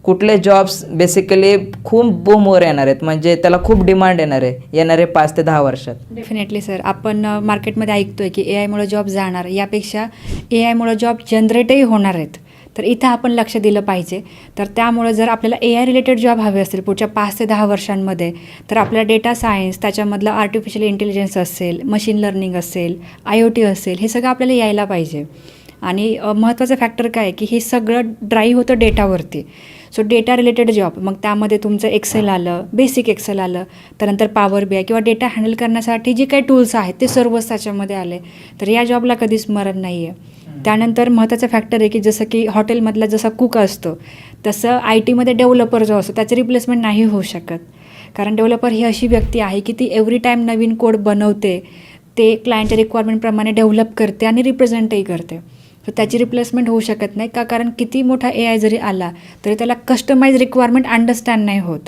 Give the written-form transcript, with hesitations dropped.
कुठले jobs basically खूप बूमवर येणार आहेत, म्हणजे त्याला खूप डिमांड येणार आहे येणारे 5 ते 10 वर्षात? डेफिनेटली सर, आपण मार्केटमध्ये ऐकतोय की AI मुळे जॉब जाणार, यापेक्षा AI मुळे जॉब जनरेटही होणार आहेत. तर इथं आपण लक्ष दिलं पाहिजे. तर त्यामुळे जर आपल्याला AI रिलेटेड जॉब हवे असतील पुढच्या 5 ते 10 वर्षांमध्ये, तर आपल्याला डेटा सायन्स, त्याच्यामधलं आर्टिफिशियल इंटेलिजन्स असेल, मशीन लर्निंग असेल, IoT असेल, हे सगळं आपल्याला यायला पाहिजे. आणि महत्त्वाचं फॅक्टर काय आहे की हे सगळं ड्राईव्ह होतं डेटावरती. सो डेटा रिलेटेड जॉब, मग त्यामध्ये तुमचं एक्सेल आलं, बेसिक एक्सेल आलं, त्यानंतर पॉवर BI किंवा डेटा हँडल करण्यासाठी जे काही टूल्स आहेत ते सर्वच त्याच्यामध्ये आले. तर या जॉबला कधीच मरण नाही आहे. त्यानंतर महत्त्वाचं फॅक्टर आहे की जसं की हॉटेलमधला जसा कुक असतो, तसं IT मध्ये डेव्हलपर जो असतो त्याचं रिप्लेसमेंट नाही होऊ शकत. कारण डेव्हलपर ही अशी व्यक्ती आहे की ती एव्हरी टाईम नवीन कोड बनवते, ते क्लायंटच्या रिक्वायरमेंटप्रमाणे डेव्हलप करते आणि रिप्रेझेंटही करते. तर त्याची रिप्लेसमेंट होऊ शकत नाही का, कारण किती मोठा AI जरी आला तरी त्याला कस्टमाइज रिक्वायरमेंट अंडरस्टँड नाही होत.